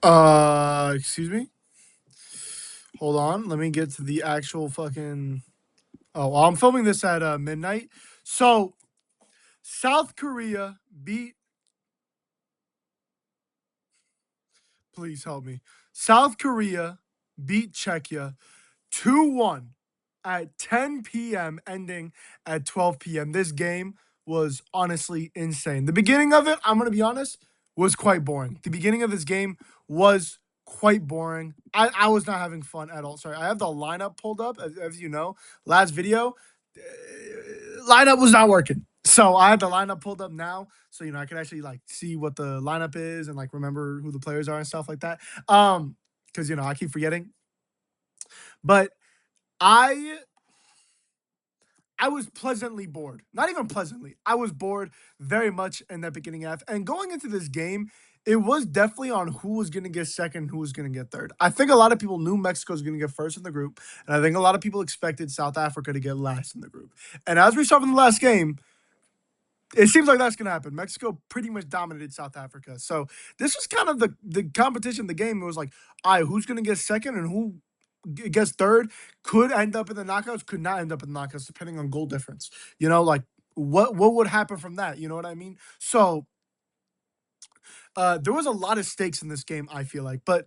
Excuse me? Hold on. Let me get to the actual fucking. Oh, well, I'm filming this at midnight. So, South Korea beat. Please help me. South Korea beat Czechia 2-1 at 10 p.m., ending at 12 p.m. This game was honestly insane. The beginning of it, I'm going to be honest, was quite boring. The beginning of this game was quite boring. I was not having fun at all. Sorry, I have the lineup pulled up, as you know. Last video, lineup was not working. So I have the lineup pulled up now, so I can actually like see what the lineup is and like remember who the players are and stuff like that. Because I keep forgetting. But I I was pleasantly bored. Not even pleasantly. I was bored very much in that beginning half. And going into this game, it was definitely on who was going to get second, who was going to get third. I think a lot of people knew Mexico was going to get first in the group, and I think a lot of people expected South Africa to get last in the group. And as we saw from the last game, it seems like that's going to happen. Mexico pretty much dominated South Africa. So this was kind of the competition, the game. It was like, all right, who's going to get second and who gets third could end up in the knockouts, could not end up in the knockouts, depending on goal difference. Like what would happen from that? You know what I mean? So there was a lot of stakes in this game, I feel like. But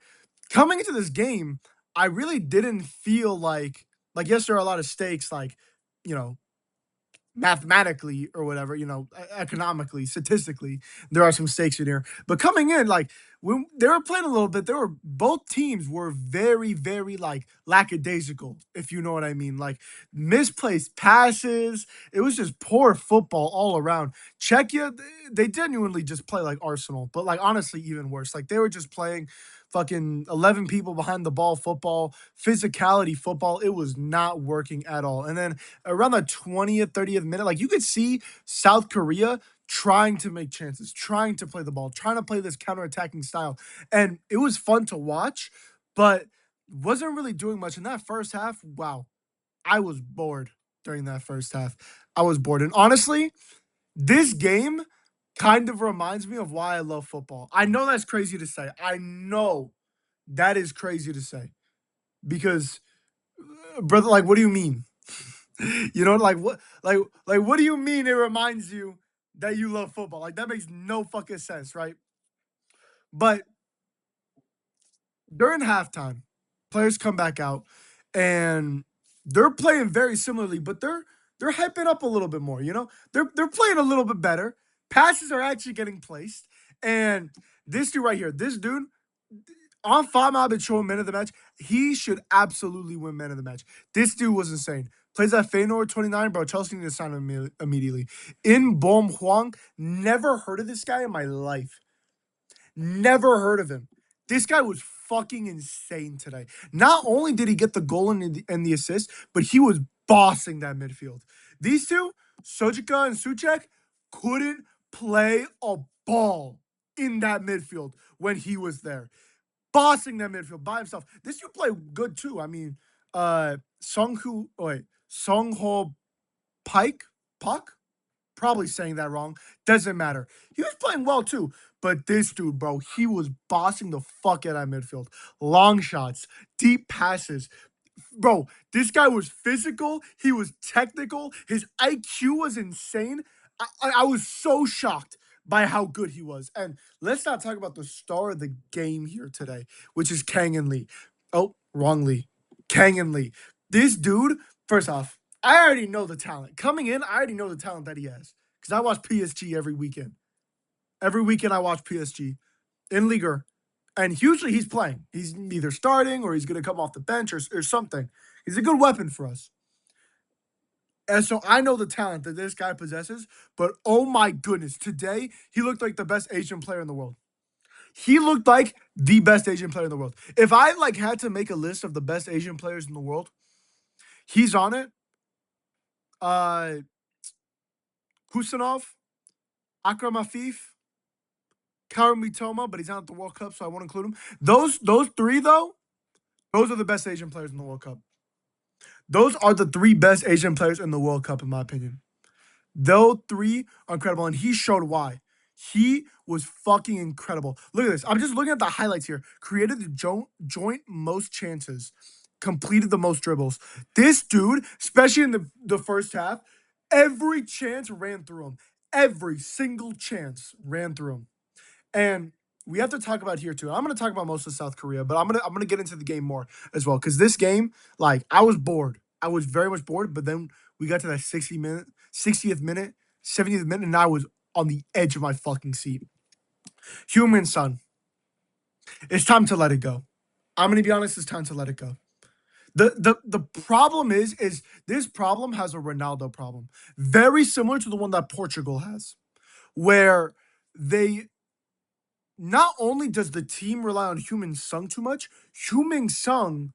coming into this game, I really didn't feel like yes, there are a lot of stakes, like, you know, mathematically or whatever, economically, statistically, there are some stakes in here. But coming in, like when they were playing a little bit, both teams were very, very like lackadaisical, if you know what I mean. Like misplaced passes. It was just poor football all around. Czechia, they genuinely just play like Arsenal, but like honestly, even worse. Like they were just playing fucking 11 people behind the ball football, physicality football. It was not working at all. And then around the 20th, 30th minute, like you could see South Korea trying to make chances, trying to play the ball, trying to play this counterattacking style. And it was fun to watch, but wasn't really doing much in that first half. Wow. I was bored during that first half. I was bored. And honestly, this game kind of reminds me of why I love football. I know that's crazy to say. I know that is crazy to say because, brother, like, what do you mean? Like what do you mean it reminds you that you love football? Like that makes no fucking sense, right? But during halftime, players come back out and they're playing very similarly, but they're hyping up a little bit more, They're playing a little bit better. Passes are actually getting placed. And this dude right here, this dude on five I've been showing man of the match. He should absolutely win man of the match. This dude was insane. Plays at Feyenoord 29, bro. Chelsea need to sign him immediately. In Bom Huang, never heard of this guy in my life. Never heard of him. This guy was fucking insane today. Not only did he get the goal and the assist, but he was bossing that midfield. These two, Sojika and Suchek, couldn't play a ball in that midfield when he was there, bossing that midfield by himself. This dude played good too. I mean, Songho Pike, Puck, probably saying that wrong. Doesn't matter. He was playing well too. But this dude, bro, he was bossing the fuck out of midfield. Long shots, deep passes. Bro, this guy was physical. He was technical. His IQ was insane. I was so shocked by how good he was. And let's not talk about the star of the game here today, which is Kang and Lee. Oh, wrong Lee. Kang and Lee. This dude, first off, I already know the talent. Coming in, I already know the talent that he has. Because I watch PSG every weekend. Every weekend I watch PSG in Liga. And usually he's playing. He's either starting or he's going to come off the bench or something. He's a good weapon for us. And so I know the talent that this guy possesses, but oh my goodness, today he looked like the best Asian player in the world. He looked like the best Asian player in the world. If I like had to make a list of the best Asian players in the world, he's on it. Uh Kusanov, Akram Afif, Karim Mitoma, but he's not at the World Cup, so I won't include him. Those three though, those are the best Asian players in the World Cup. Those are the three best Asian players in the World Cup, in my opinion. Those three are incredible, and he showed why. He was fucking incredible. Look at this. I'm just looking at the highlights here. Created the joint most chances, completed the most dribbles. This dude, especially in the first half, every chance ran through him. Every single chance ran through him. And we have to talk about here too. I'm going to talk about most of South Korea, but I'm gonna get into the game more as well because this game, like, I was bored. I was very much bored. But then we got to that 60th minute, 70th minute, and I was on the edge of my fucking seat. Human Son, it's time to let it go. I'm gonna be honest. It's time to let it go. The problem is this problem has a Ronaldo problem, very similar to the one that Portugal has, where they not only does the team rely on Human Sung too much, Human Sung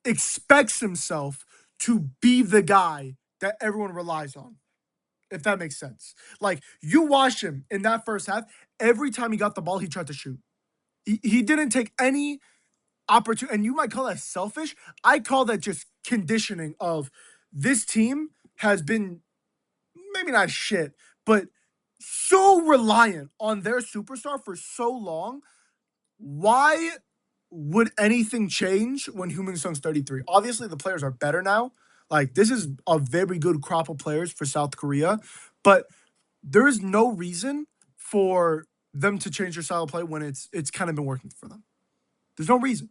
expects himself to be the guy that everyone relies on, if that makes sense. Like, you watch him in that first half, every time he got the ball, he tried to shoot. He didn't take any opportunity, and you might call that selfish. I call that just conditioning of this team has been maybe not shit, but so reliant on their superstar for so long. Why would anything change when Human Sung's 33? Obviously, the players are better now. Like, this is a very good crop of players for South Korea, but there is no reason for them to change their style of play when it's kind of been working for them. There's no reason.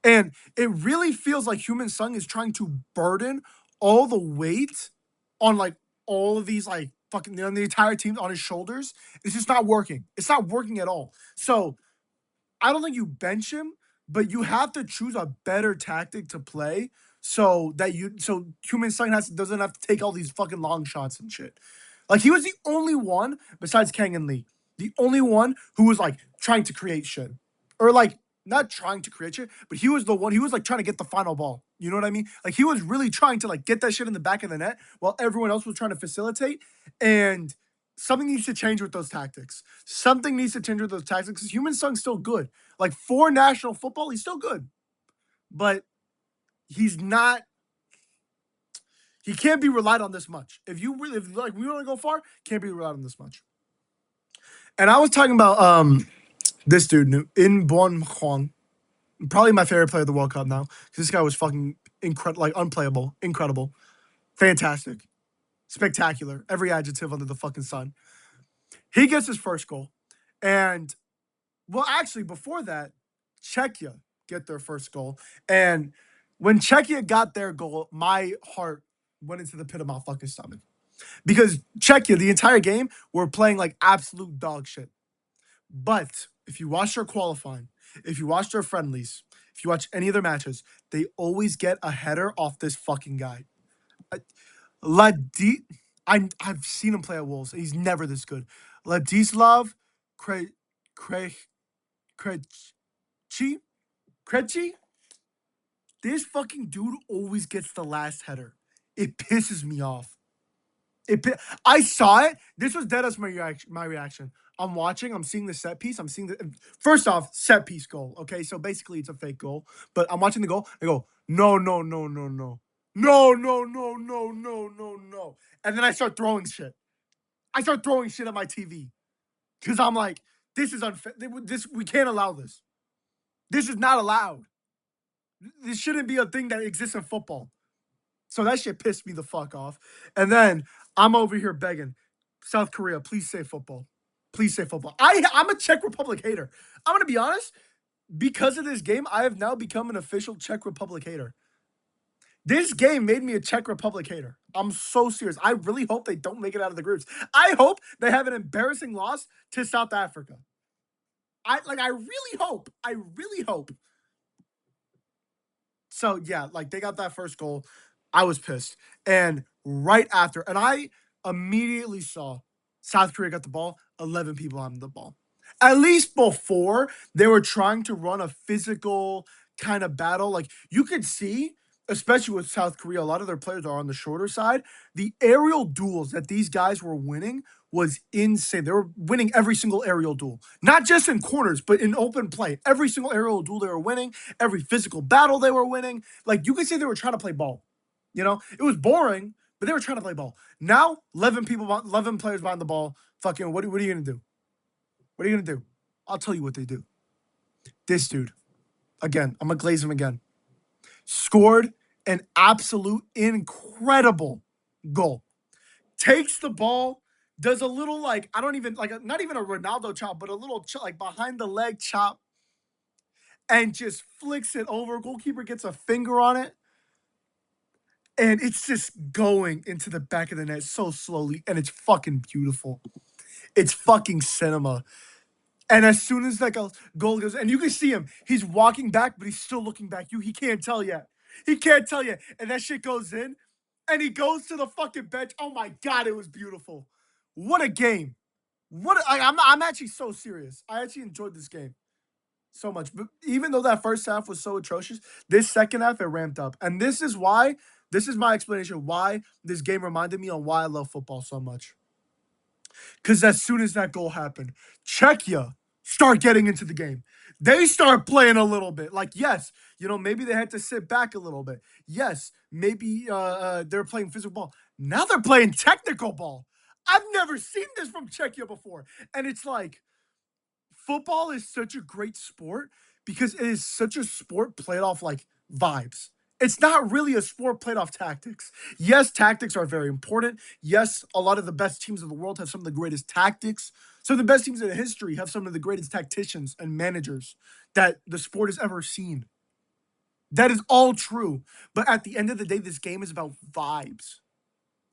And it really feels like Human Sung is trying to burden all the weight on, like, all of these, like, fucking, the entire team on his shoulders. It's just not working. It's not working at all. So I don't think you bench him, but you have to choose a better tactic to play so Human Sung doesn't have to take all these fucking long shots and shit. Like, he was the only one besides Kang and Lee, the only one who was like trying to create shit, or like not trying to create shit, but he was the one. He was like trying to get the final ball. You know what I mean? Like, he was really trying to like get that shit in the back of the net while everyone else was trying to facilitate. And something needs to change with those tactics. Something needs to change with those tactics because Human Sung's still good. Like, for national football, he's still good, but he's not. He can't be relied on this much. If like we want to go far, can't be relied on this much. And I was talking about this dude In Bon Hwang, probably my favorite player of the World Cup now because this guy was fucking incredible, like unplayable, incredible, fantastic, spectacular, every adjective under the fucking sun. He gets his first goal, and well, actually, before that, Czechia get their first goal. And when Czechia got their goal, my heart went into the pit of my fucking stomach. Because Czechia, the entire game, were playing like absolute dog shit. But if you watch their qualifying, if you watch their friendlies, if you watch any of their matches, they always get a header off this fucking guy. Ladi, I've seen him play at Wolves. He's never this good. Ladislav Kre, Kre, Krechi? Krejci, this fucking dude always gets the last header. It pisses me off. I saw it. This was dead as my reaction. I'm watching. I'm seeing the set piece. I'm seeing the first off set piece goal. Okay, so basically it's a fake goal. But I'm watching the goal. I go, no, no, no, no, no, no, no, no, no, no, no, no. And then I start throwing shit. I start throwing shit at my TV because I'm like, this is unfair. This we can't allow this. This is not allowed. This shouldn't be a thing that exists in football. So that shit pissed me the fuck off. And then I'm over here begging, South Korea, please say football. Please say football. I'm a Czech Republic hater. I'm gonna be honest. Because of this game, I have now become an official Czech Republic hater. This game made me a Czech Republic hater. I'm so serious. I really hope they don't make it out of the groups. I hope they have an embarrassing loss to South Africa. I really hope. I really hope. So yeah, like, they got that first goal. I was pissed. And right after, and I immediately saw South Korea got the ball, 11 people on the ball. At least before, they were trying to run a physical kind of battle. Like, you could see, especially with South Korea, a lot of their players are on the shorter side. The aerial duels that these guys were winning was insane. They were winning every single aerial duel, not just in corners, but in open play. Every single aerial duel they were winning, every physical battle they were winning. Like, you could say they were trying to play ball. It was boring, but they were trying to play ball. Now, 11 players behind the ball. Fucking, what are you gonna do? What are you gonna do? I'll tell you what they do. This dude, again, I'm gonna glaze him again. Scored an absolute incredible goal. Takes the ball, does a little like I don't even like not even a Ronaldo chop, but a little like behind the leg chop, and just flicks it over. Goalkeeper gets a finger on it, and it's just going into the back of the net so slowly, and it's fucking beautiful. It's fucking cinema. And as soon as that goal goes, and you can see him, he's walking back, but he's still looking back. He can't tell yet. He can't tell yet. And that shit goes in, and he goes to the fucking bench. Oh my god, it was beautiful. What a game. I'm actually so serious. I actually enjoyed this game so much. But even though that first half was so atrocious, this second half it ramped up. And this is why, this is my explanation why this game reminded me on why I love football so much. Because as soon as that goal happened, Czechia start getting into the game. They start playing a little bit. Like, yes, maybe they had to sit back a little bit. Yes, maybe they're playing physical ball. Now they're playing technical ball. I've never seen this from Czechia before. And it's like, football is such a great sport because it is such a sport played off like vibes. It's not really a sport played off tactics. Yes, tactics are very important. Yes, a lot of the best teams in the world have some of the greatest tactics. Some of the best teams in history have some of the greatest tacticians and managers that the sport has ever seen. That is all true. But at the end of the day, this game is about vibes.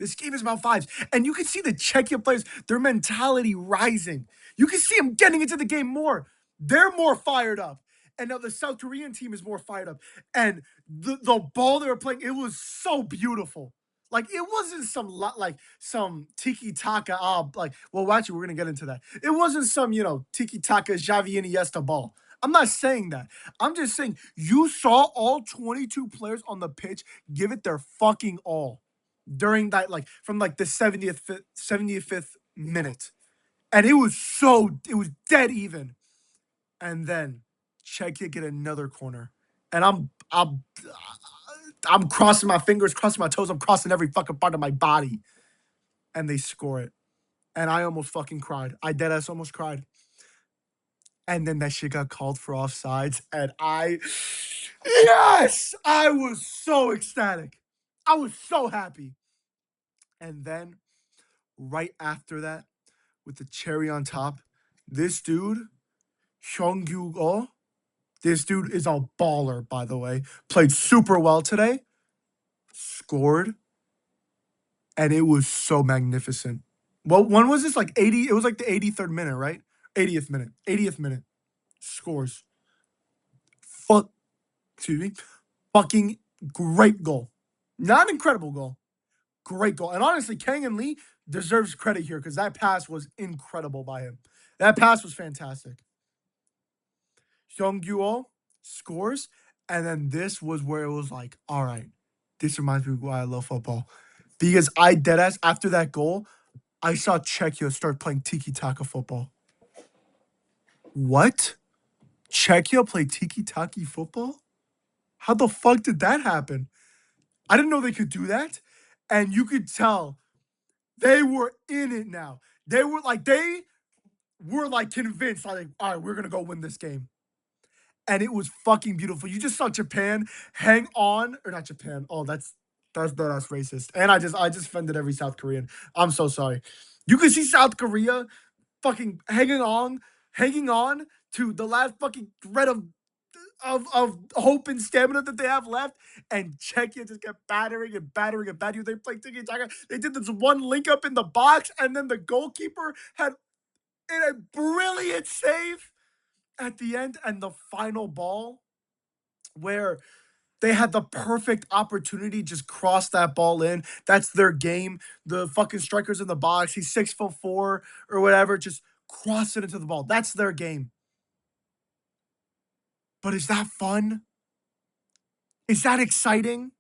This game is about vibes. And you can see the Czechia players, their mentality rising. You can see them getting into the game more. They're more fired up. And now the South Korean team is more fired up. And the ball they were playing, it was so beautiful. Like it wasn't some tiki taka well actually we're gonna get into that. It wasn't some tiki taka Xavi Iniesta ball. I'm not saying that. I'm just saying you saw all 22 players on the pitch give it their fucking all during that from the 75th minute. And it was dead even. And then Czechia get another corner. And I'm crossing my fingers, crossing my toes, I'm crossing every fucking part of my body. And they score it. And I almost fucking cried. I deadass almost cried. And then that shit got called for offsides. And yes! I was so ecstatic. I was so happy. And then right after that, with the cherry on top, this dude, Hyung-Gyu, this dude is a baller, by the way. Played super well today. Scored. And it was so magnificent. Well, when was this? Like 80? It was like the 83rd minute, right? 80th minute. 80th minute. Scores. Fuck. Excuse me. Fucking great goal. Not an incredible goal. Great goal. And honestly, Kang and Lee deserves credit here because that pass was incredible by him. That pass was fantastic. Hyung-Gyu scores, and then this was where it was like, all right, this reminds me of why I love football. Because I deadass, after that goal, I saw Czechia start playing tiki-taka football. What? Czechia play tiki-taka football? How the fuck did that happen? I didn't know they could do that. And you could tell they were in it now. They were convinced, like, all right, we're gonna go win this game. And it was fucking beautiful. You just saw Japan hang on, or not Japan. Oh, that's racist. And I just offended every South Korean. I'm so sorry. You can see South Korea fucking hanging on to the last fucking thread of hope and stamina that they have left, and Czechia just kept battering and battering and battering. They played tiki taka. They did this one link up in the box, and then the goalkeeper had in a brilliant save at the end, and the final ball where they had the perfect opportunity, just cross that ball in. That's their game. The fucking striker's in the box. He's 6'4" or whatever. Just cross it into the ball. That's their game. But is that fun? Is that exciting?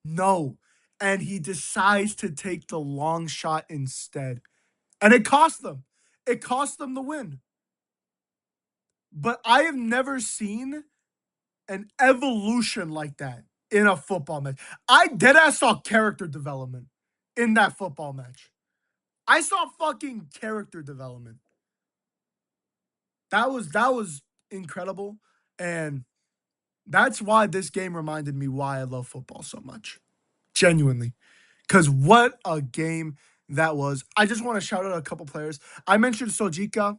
No. And he decides to take the long shot instead. And it cost them. It cost them the win. But I have never seen an evolution like that in a football match. I deadass saw character development in that football match. I saw fucking character development. That was incredible, and that's why this game reminded me why I love football so much. Genuinely. Because what a game that was. I just want to shout out a couple players. I mentioned Sojika,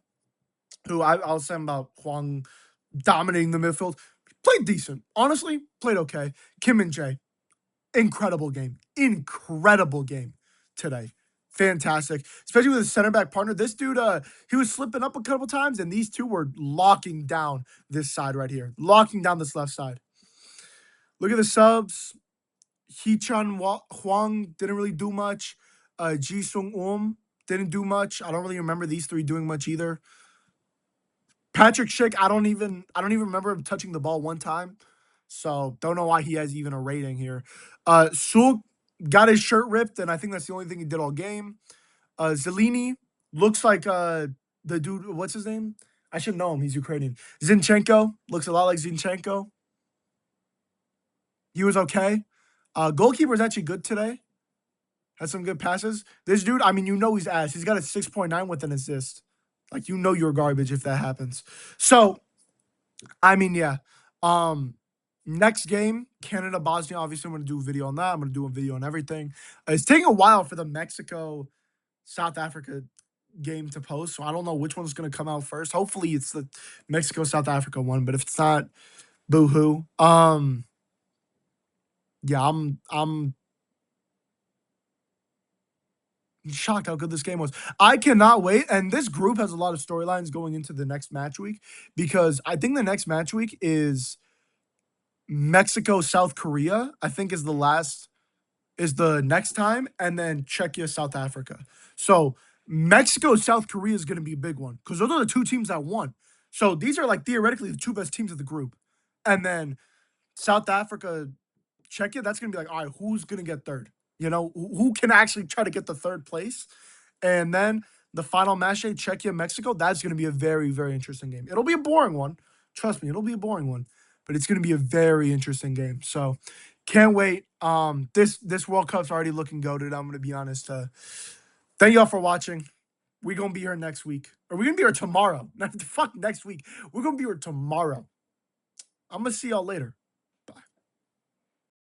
who I was saying about Huang dominating the midfield. Played decent. Honestly, played okay. Kim and Jay, incredible game. Incredible game today. Fantastic. Especially with his center back partner. This dude, he was slipping up a couple times, and these two were locking down this side right here. Locking down this left side. Look at the subs. Huang didn't really do much. Ji Sung didn't do much. I don't really remember these three doing much either. Patrick Schick, I don't even remember him touching the ball one time. So don't know why he has even a rating here. Suk got his shirt ripped, and I think that's the only thing he did all game. Zelini looks like the dude, what's his name? I should know him. He's Ukrainian. Zinchenko looks a lot like Zinchenko. He was okay. Goalkeeper is actually good today. Had some good passes. This dude, I mean, he's ass. He's got a 6.9 with an assist. Like, you're garbage if that happens. So, I mean, yeah. Um, Next game, Canada, Bosnia. Obviously, I'm going to do a video on that. I'm going to do a video on everything. It's taking a while for the Mexico South Africa game to post, so I don't know which one's going to come out first. Hopefully, it's the Mexico South Africa one, but if it's not, boo hoo. Yeah, I'm shocked how good this game was. I cannot wait. And this group has a lot of storylines going into the next match week because I think the next match week is Mexico, South Korea. I think is the next time, and then Czechia, South Africa. So Mexico, South Korea is going to be a big one because those are the two teams that won. So these are like theoretically the two best teams of the group. And then South Africa, Czechia, that's going to be like, all right, who's going to get third? Who can actually try to get the third place? And then the final match day, Czechia, Mexico, that's going to be a very, very interesting game. It'll be a boring one. Trust me, it'll be a boring one, but it's going to be a very interesting game. So can't wait. This World Cup's already looking goated. I'm going to be honest. Thank y'all for watching. We're going to be here next week. Or we're going to be here tomorrow. Fuck next week. We're going to be here tomorrow. I'm going to see y'all later.